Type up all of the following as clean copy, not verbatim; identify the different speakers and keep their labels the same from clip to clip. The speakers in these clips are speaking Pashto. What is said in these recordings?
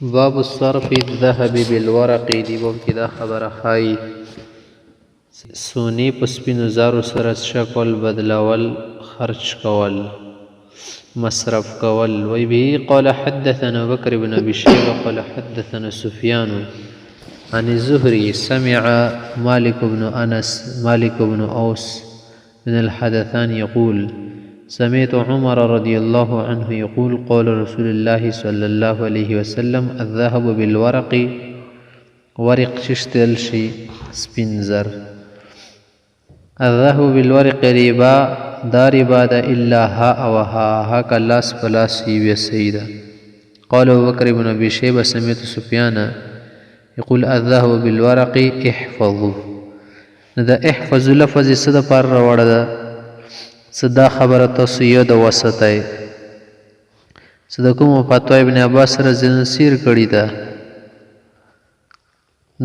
Speaker 1: باب الصرف الذهب بالورق دی باب کې دا خبره ښایي سونی په سپینو زارو سره شکل بدلول خرج کول مصرف کول وی به قال حدثنا بكر بن ابي شيبه قال حدثنا سفيان عن الزهري سمع مالك بن انس مالك بن اوس من الحدثان يقول سمعت عمر رضي الله عنه يقول قال رسول الله صلى الله عليه وسلم الذهب بالورق ورق ششتل شي سپنزر الذهب بالورق ربا دا ربا دا الا ها او ها كلاس فلاس وی سيدا قال ابو بكر بن ابي شيبه سمعت سفيان يقول الذهب بالورق احفظوا دا احفظ لفظ صد پر وړه ده صدا خبره تصیه د وسطه صدا کوم فتوا ابن عباس رضی الله سیر کړی ده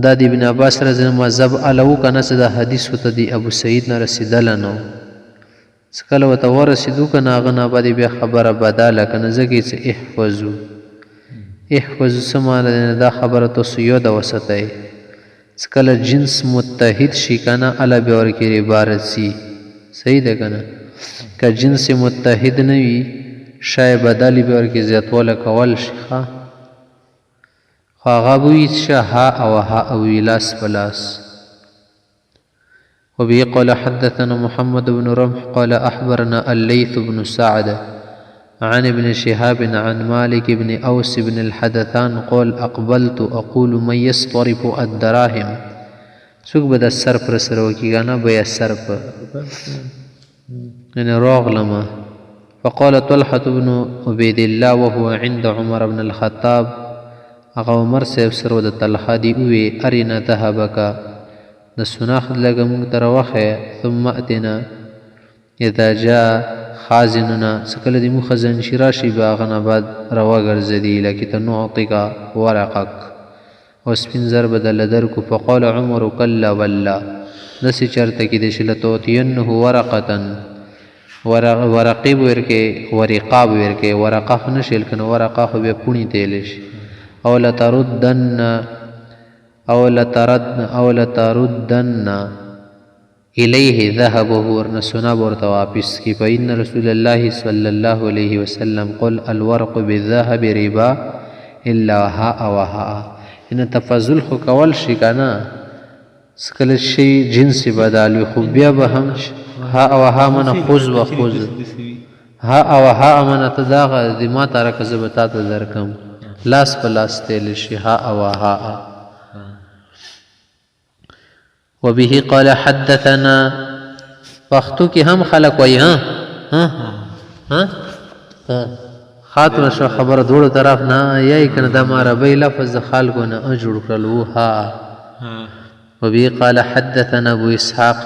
Speaker 1: دا د ابن عباس رضی الله مذهب الو کنه صدا حدیث ته دی ابو سعید نه رسیدل نو سکل وته ورسیدو کنه غنا باندې بیا خبره بداله کنه زګی چې احفظ سمانه دا خبره تصیه د وسطه سکل جنس متحد شي کنه الا به ور کې عبارت سي صحیح ده کنه که جنس متحد نوی شای بدلی بیار که زیادواله کول شیخا خواغابوی شها او ها اوی لاس پلاس وبه قال حدثنا محمد بن رمح قال أحبرنا الليث بن سعد عن ابن شهاب عن مالك بن أوس بن الحدثان قال أقبلت أقول من يصطرف الدراهم سوق بدا السرف رسروكي غانا بيا السرف يعني راغلما فقال طلحة بن عبيد الله وهو عند عمر بن الخطاب اغا عمر سيب سرود طلحة دي اوي ارنا ذهبك نسناخ لغا مقتروخه ثم اتنا اذا جاء خازننا سكال دي مخزن شراشي باغنا بعد رواغر زدي لكي نعطيك ورقك واسپنزر بدل دركو فقال عمر كلا ولا نسی چرته کې د شلتوتینه ورقتن ورقیب ورکه ورقاب ورکه ورقه نشل کنه ورقه خو به پونی تیلش او لتردن الیه ذهبه ورنسنا ورته واپس کی فإن رسول الله صلی الله علیه وسلم قل الورق بالذهب ربا الا ها او ها ان تفضل خو کول شي کنه سکل شی جنس بدالی خوب بیا به هم ها او ها من خوز و خوز ها او ها من تداغ دی ما تارک زبتا تدرکم لاس پلاس تیل شی ها او ها وبه قال حدثنا وقتو کی هم خلق وی ها خاطر شو خبر دوڑ طرف نا یای کنه دا مارا بی لفظ خالقو نا اجور کرلو ها وبه قال حدثنا أبو إسحاق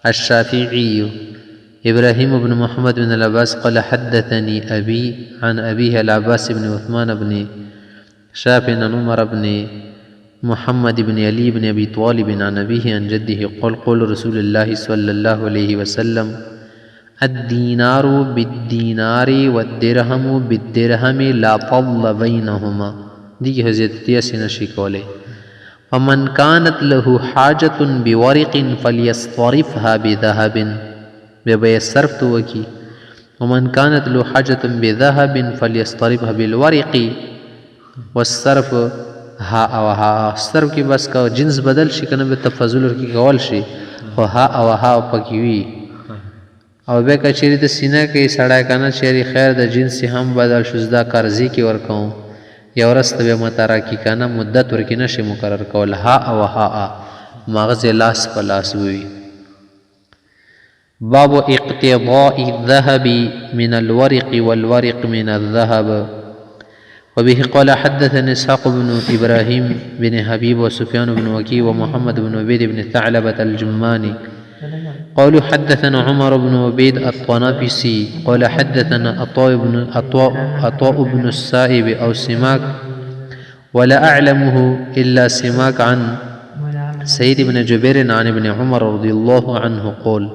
Speaker 1: الشافعي إبراهيم بن محمد بن العباس قال حدثني أبي عن أبيه العباس بن عثمان بن شافع عن عمر بن محمد بن علي بن أبي طالب عن أبيه عن جده قال رسول الله صلى الله عليه وسلم الدينار بالدينار والدرهم بالدرهم لا فضل بينهما دي حضرت ياسين شيكولي ومن كانت له حاجة بورق فليصرفها بذهب ببي الصرف توكي ومن كانت له حاجة بذهب فليصرفها بالورق والصرف ها او ها صرف کی بس کا جنس بدل شي کنه به تفضل کی کول شي خو ها او ها پکوي او به کچری د سینه کې سړای کنه چری خیر د جنس هم بدل شوزدا قرضی کی ورکو یا ورست به مترا کی کنه مدت ورکی نشي مقرر کول ها او ها مغز لاس پلاس وی باب اقتضاء الذهب من الورق والورق من الذهب وبه قال حدثنا اسحاق بن ابراهيم بن حبيب وسفيان بن وكيع ومحمد بن عبيد بن ثعلبة الجماني قالوا حدثنا عمر بن عبيد الطنافسي قال حدثنا عطاء بن السائب أو سماك ولا أعلمه إلا سماك عن سيد بن جبير عن ابن عمر رضي الله عنه قال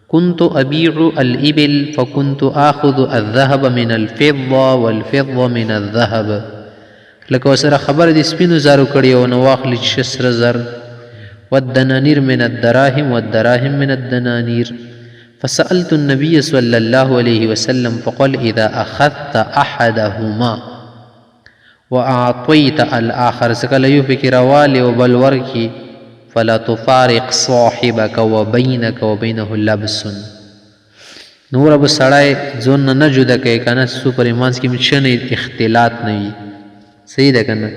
Speaker 1: كنت أبيع الإبل فكنت آخذ الذهب من الفضة والفضة من الذهب لکه ورسره خبره د سپینو زرو کړې او نو واخلي چې سره زر والدنانير من الدراهم والدراهم من الدنانير فسألت النبي صلى الله عليه وسلم فقال إذا أخذت أحدهما وأعطيت الآخر سکله یو پکې راوالی او بل ورکي فلا تفارق صاحبك وبينك وبينه لبس نور به سړی ځون نه جدا کوي که نه څو پر منځ کې څه نه اختلاط نه وي صحیح ده که نه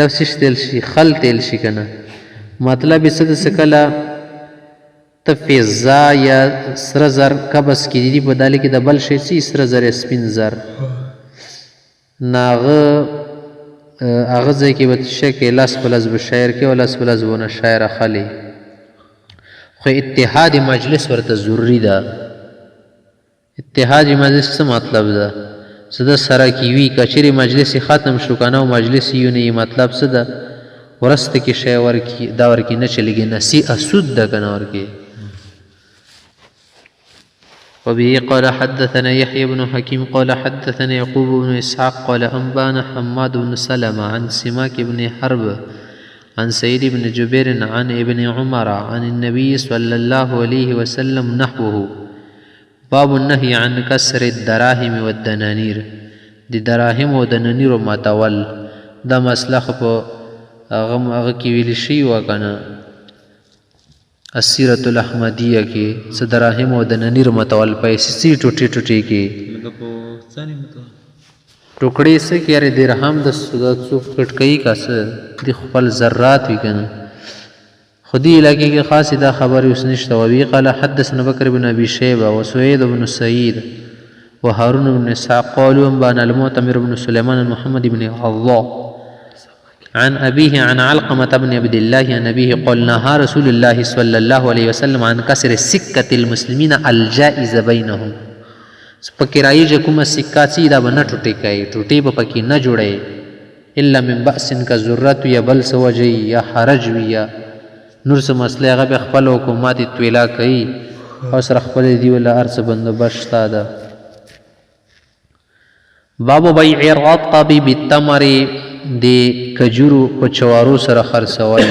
Speaker 1: لفظ تیل شي خل تیل شي که نه مطلب یې څه ده څه کله ته فضا یا سره زر قبض کړي دي په دالې کې د بل شی څه سره زر یا سپین زر نه هغه ځای کې به شک لاس په لاس به شاعر کې او لاس په لاس به نه شاعر اخلي خو اتحاد مجلس ورته ضروري ده اتحاد مجلس څه مطلب ده څه د سره کې وي که چیرې مجلس ختم شو که نه او مجلس یو نه مطلب څه ده ورسته کې شی ورکي دا ورکي نه چلېږي نصیحه سود ده که نه ورکي وبه قال حدثنا يحيى بن حكيم قال حدثنا يعقوب بن إسحاق قال أنبانا حماد بن سلمة عن سماك بن حرب عن سيد بن جبير عن ابن عمر عن النبي صلى الله عليه وسلم نحوه باب النهي عن كسر الدراهم والدنانير دي دراهم و دنانير ماتول دا مسله په هغه کې ویل شي وکنه السیرة الاحمدیه کې څه دراهم او دنانیر متول پیسې ټوټې ټوټې کې ټوکړې څه کې یاره درهم د څوک کټکۍ کا څه د خپل ذرات وي که نه خو دې علاقې کې خاصې دا خبرې اوس نشته وبه قال حدثنا بکر بن ابي شيبه وسويد بن سعيد وهارون بن اسحاق قالوا انبانا المعتمر بن سليمان محمد بن الله عن أبيه عن علقمة بن عبد الله عن أبيه قال نهى رسول الله صلى الله عليه وسلم عن كسر سكة المسلمين الجائز بينهم پکې رایجه کومه سکه چې دا به نه ټوټې کوي ټوټې به پکې نه جوړوي الا من بأس که ضرورت یا بل څه وجه یا حرج وي یا نور څه مسله هغه به خپل حکومت طویلا کوي او سره خپل دی ولا هر څه بندوبست شته ده باب بیع الرطب بالتمر د کجورو په چوارو سره خرڅول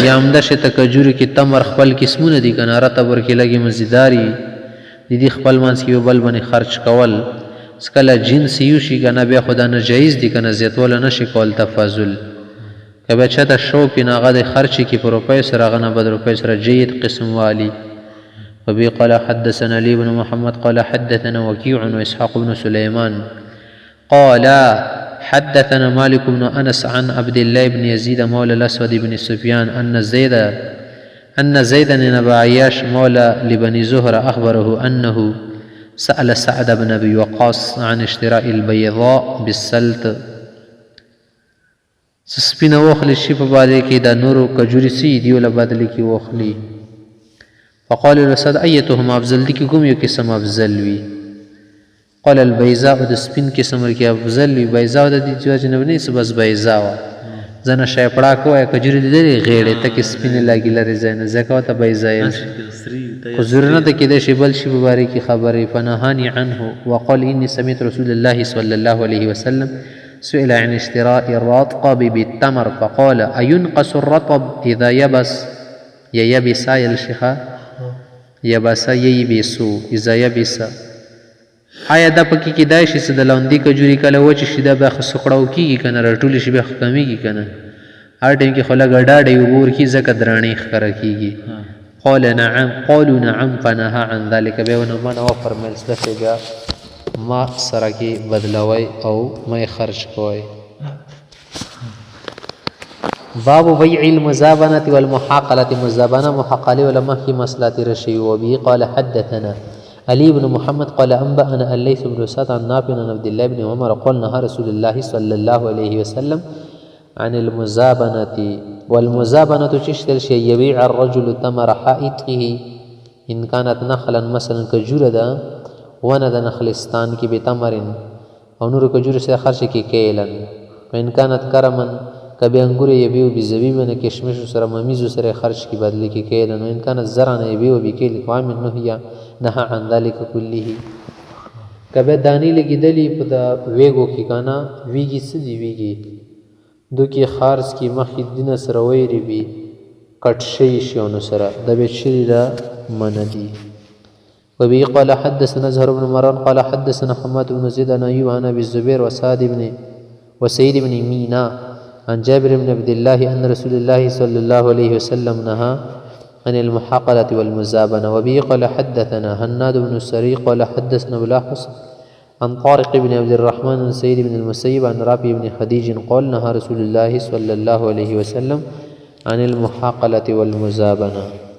Speaker 1: یا همداسې ته کجورو کې تمر خپل قسمونه دي که نه رطب ورکې لږې مزیداري د دې خپل منځ کې یو بل باندې خرچ کول څه کله جنس یو شي که نه بیا خو دا ناجایز دي که نه زیاتوله نه شي کول تفاضل که بیا چاته شوق وي نو هغه د خرچې کې په روپیو سره هغه نه به د روپیو سره جید قسم والي وبه قال حدثنا علي بن محمد قال حدثنا وكيع وإسحاق بن سليمان قال حدثنا مالك بن أنس عن عبد الله بن يزيد مولى الأسود بن سفيان أن زيد بن أبي عياش مولى لبني زهرة أخبره أنه سأل سعد بن أبي وقاص عن اشتراء البيضاء بالسلط سپینه وخلی شي په باندې کې دا نورو کجوري سي دی ولا بدلی کې وخلی فقال الرسد ايتهم افضل دي کې کوم یو قسم افضل وي قال البيضاء د سپین قسم کې افضل وي بيضاء د دې چې نه ونی بس بيضاء زنه شای پړه کوه کجوري دې غېړې ته کې سپین لاګي لري زنه زکه ته بيضاء خو زرنه ته کې د شی بل شی مبارک خبرې فنهاني عنه وقال اني سمعت رسول الله صلى الله عليه وسلم سئل عن اشتراء الرطب بالتمر فقال أينقص الرطب إذا يبس يبس يا الشيخة يبس يبسو إذا يبس آیا دا پکې کېدای شي چې د لاندې کجوري کله وچ شي دا به سکړاو کېږي که نه راټولی شي بیا کمیږي که نه هر ټایم کې خو لږه ډاډه یې اوبه ورکړي ځکه درانې ښکاره کېږي قالوا نعم فنهى عن ذلك بیا ونه منع وفرمیل څه شی بیا ما سره کې بدلوي او ما خرج کوي باب بيع المزابنة والمحاقلة مزابنة محاقلة ولما في مسلات رشي وبه قال حدثنا علي بن محمد قال أنبأنا الليث بن سعد عن نافع عن عبد الله بن عمر قال نهى رسول الله صلى الله عليه وسلم عن المزابنة والمزابنة تشتري شيء يبيع الرجل تمر حائطه إن كانت نخلا مثلا كجرة ونه د نخلستان کې بتمرن او نور کجور سره خرچ کې کېلن وان كانت کرمن کبه انګور یبیو بزبیب نه کشمش سره ممیز سره خرچ کې بدلی کې کېلن وان كانت زرع نه یبیو بکیل قام نهیا نهى عن ذلك كله که به دانی لګېدلي په د ویږو کې که نه ویږي څه دي ویږي دو کې خارس کې مخکې دینه سره ویرې وي کټ شوي شیانو سره دا به شري را منع دي. وبه قال حدثنا زهر بن مروان قال حدثنا حماد بن زيد عن أيوب عن أبي الزبير وسعيد بن مينا عن جابر بن عبد الله أن رسول الله صلى الله عليه وسلم نهى عن المحاقلة والمزابنة. وبه قال حدثنا هناد بن السري قال حدثنا بلاحس عن طارق بن عبد الرحمن عن سعيد بن المسيب عن رافع بن خديج قال نهى رسول الله صلى الله عليه وسلم عن المحاقلة والمزابنة.